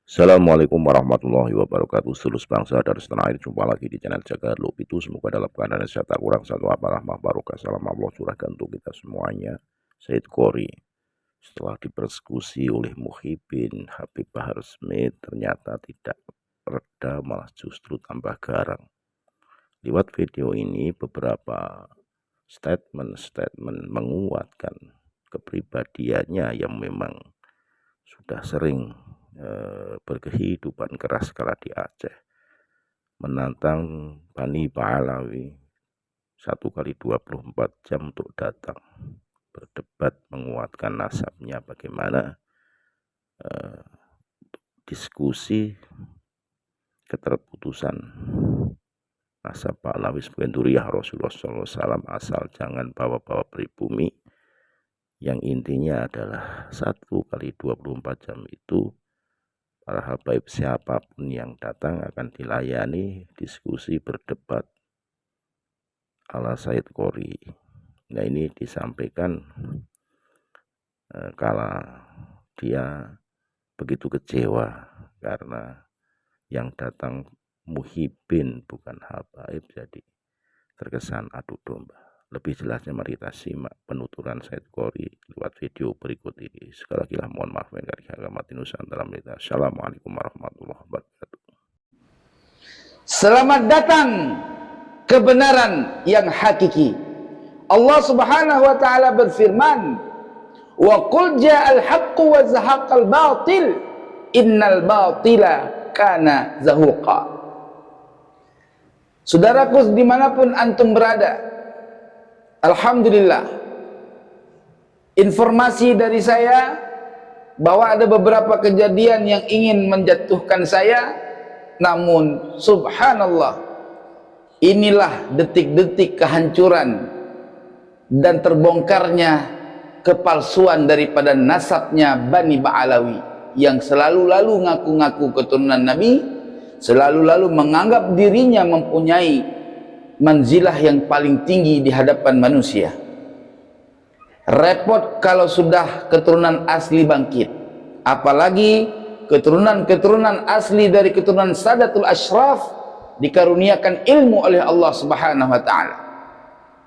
Assalamualaikum warahmatullahi wabarakatuh. Seluruh bangsa dan setanah air, jumpa lagi di channel Jaga Loop itu. Semoga dalam keadaan sehat, tak kurang satu apa rahmah barokah salam Allah curahkan untuk kita semuanya. Said Qori setelah dipersekusi oleh Muhyiddin Habib Bahar Smith ternyata tidak reda, malah justru tambah garang. Lewat video ini beberapa statement menguatkan kepribadiannya yang memang sudah sering berkehidupan keras kala di Aceh, menantang Bani Ba'alawi 1 kali 24 jam untuk datang berdebat menguatkan nasabnya, bagaimana diskusi keterputusan nasab Ba'alawi sebagai duriyah Rasulullah SAW, asal jangan bawa-bawa pribumi, yang intinya adalah 1 kali 24 jam itu para habaib siapapun yang datang akan dilayani, diskusi, berdebat ala Said Qori. Nah, ini disampaikan kala dia begitu kecewa karena yang datang Muhyiddin bukan habaib, jadi terkesan adu domba. Lebih jelasnya mari kita simak penuturan Said Qori lewat video berikut ini. Sekali lagi mohon maaf yang dari agama Nusantara. Assalamualaikum warahmatullahi wabarakatuh. Selamat datang kebenaran yang hakiki. Allah Subhanahu wa taala berfirman, "Wa qul ja'al haqqu wa zahaqal batil, innal batila kana zahuqa." Saudaraku dimanapun antum berada, alhamdulillah, informasi dari saya bahwa ada beberapa kejadian yang ingin menjatuhkan saya, namun subhanallah, inilah detik-detik kehancuran dan terbongkarnya kepalsuan daripada nasabnya Bani Ba'alawi yang selalu lalu ngaku-ngaku keturunan Nabi, selalu lalu menganggap dirinya mempunyai manzilah yang paling tinggi di hadapan manusia. Repot kalau sudah keturunan asli bangkit, apalagi keturunan-keturunan asli dari keturunan Sadatul Ashraf dikaruniakan ilmu oleh Allah Subhanahu wa taala.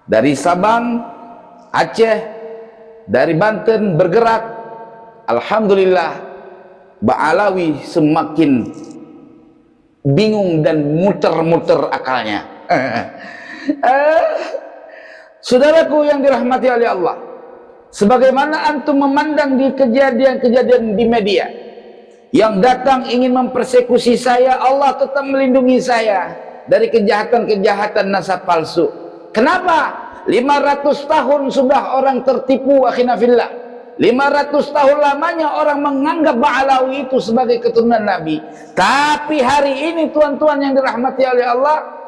Dari Sabang, Aceh, dari Banten bergerak, alhamdulillah, Ba'alawi semakin bingung dan muter-muter akalnya. Saudaraku yang dirahmati oleh Allah, sebagaimana antum memandang di kejadian-kejadian di media yang datang ingin mempersekusi saya, Allah tetap melindungi saya dari kejahatan-kejahatan nasab palsu. Kenapa? 500 tahun sudah orang tertipu, akhina fillah. 500 tahun lamanya orang menganggap Ba'alawi itu sebagai keturunan Nabi. Tapi hari ini tuan-tuan yang dirahmati oleh Allah,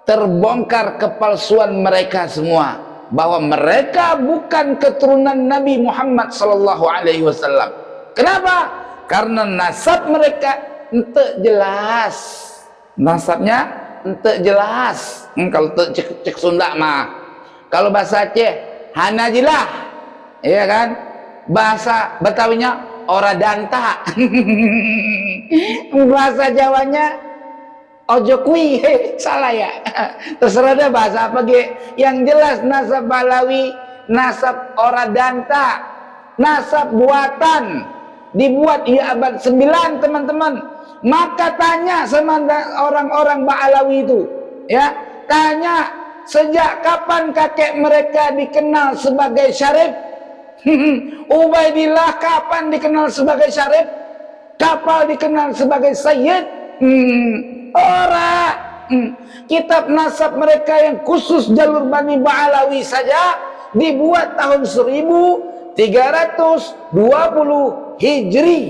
terbongkar kepalsuan mereka semua, bahwa mereka bukan keturunan Nabi Muhammad sallallahu alaihi wasallam. Kenapa? Karena nasab mereka ente jelas. Nasabnya ente jelas. Kalau cek Sunda mah, kalau bahasa Aceh hanajilah, iya kan? Bahasa Betawinya ora danta. Bahasa Jawanya ojo kui, salah ya. Terserah deh bahasa apa ge. Yang jelas nasab Ba'alawi, nasab ora danta, nasab buatan, dibuat di abad 9, teman-teman. Maka tanya sama orang-orang Ba'alawi itu, ya, tanya sejak kapan kakek mereka dikenal sebagai Syarif. Ubaidillah kapan dikenal sebagai Syarif? Kapan dikenal sebagai Sayyid? Ora. Kitab nasab mereka yang khusus jalur Bani Ba'alawi saja dibuat tahun 1320 Hijri.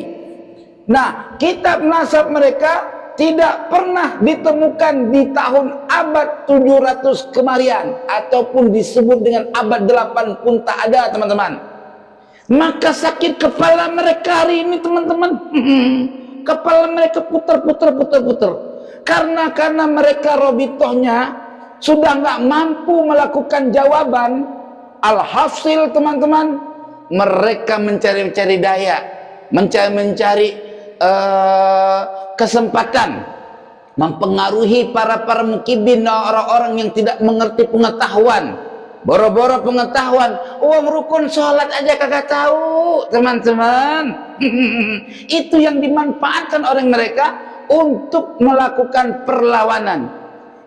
Nah, kitab nasab mereka tidak pernah ditemukan di tahun abad 700 kemarian, ataupun disebut dengan abad 8 pun tak ada, teman-teman. Maka sakit kepala mereka hari ini, teman-teman. Kepala mereka putar. Karena mereka robitohnya sudah nggak mampu melakukan jawaban. Alhasil, teman-teman, mereka mencari daya, mencari kesempatan mempengaruhi para mukibin, orang-orang yang tidak mengerti pengetahuan, boro-boro pengetahuan, uang rukun sholat aja kagak tahu, teman-teman. Itu yang dimanfaatkan oleh mereka untuk melakukan perlawanan.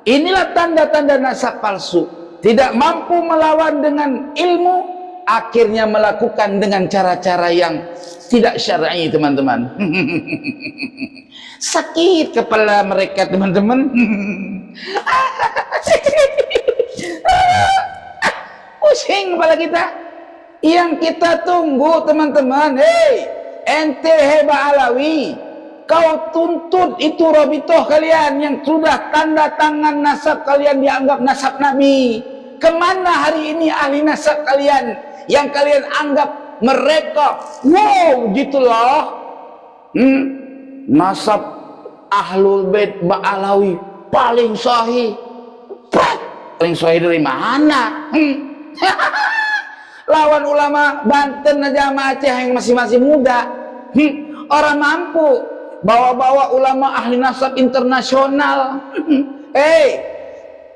Inilah tanda-tanda nasab palsu. Tidak mampu melawan dengan ilmu, akhirnya melakukan dengan cara-cara yang tidak syar'i, teman-teman. Sakit kepala mereka, teman-teman. Pusing kepala kita. Yang kita tunggu, teman-teman, hei, ente heba Alawi, kau tuntut itu Robitoh kalian yang sudah tanda tangan nasab kalian dianggap nasab Nabi. Kemana hari ini ahli nasab kalian yang kalian anggap mereka wow gitu loh, nasab Ahlul Bait Ba'alawi paling sahih. Paling sahih dari mana? Lawan ulama Banten aja sama Aceh yang masih muda. Orang mampu bawa-bawa ulama ahli nasab internasional.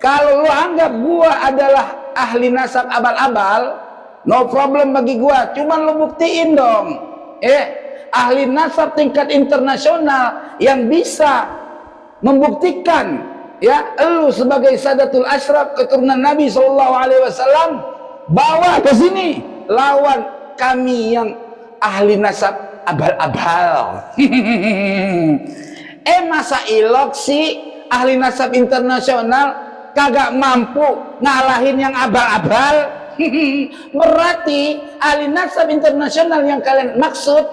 Kalau lu anggap gua adalah ahli nasab abal-abal, no problem bagi gua, cuman lu buktiin dong. Ahli nasab tingkat internasional yang bisa membuktikan ya lu sebagai Sadatul Ashraf keturunan Nabi SAW bawa ke sini lawan kami yang ahli nasab abal-abal. Masa ilok sih ahli nasab internasional kagak mampu ngalahin yang abal-abal? Berarti ahli nasab internasional yang kalian maksud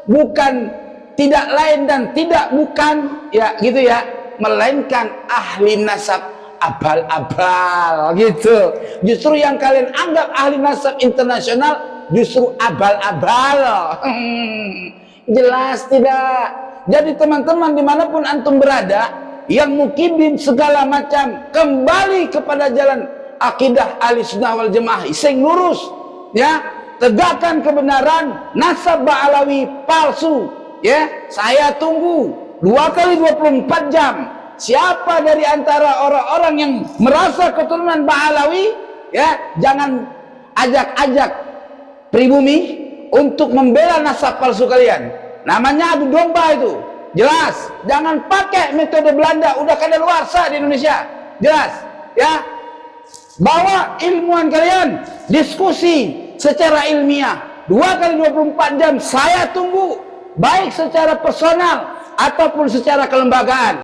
bukan tidak lain dan tidak bukan ya gitu ya, melainkan ahli nasab abal-abal gitu. Justru yang kalian anggap ahli nasab internasional justru abal-abal. Jelas tidak? Jadi teman-teman dimanapun antum berada yang mukibin segala macam, kembali kepada jalan akidah Ahlussunnah wal Jamaah sing lurus ya. Tegakkan kebenaran, nasab Ba'alawi palsu ya. Saya tunggu 2 kali 24 jam. Siapa dari antara orang-orang yang merasa keturunan Ba'alawi ya, jangan ajak-ajak pribumi untuk membela nasab palsu kalian. Namanya adu domba itu. Jelas, jangan pakai metode Belanda, udah kadaluarsa di Indonesia. Jelas ya. Bawa ilmuwan kalian, diskusi secara ilmiah 2 kali 24 jam saya tunggu, baik secara personal ataupun secara kelembagaan.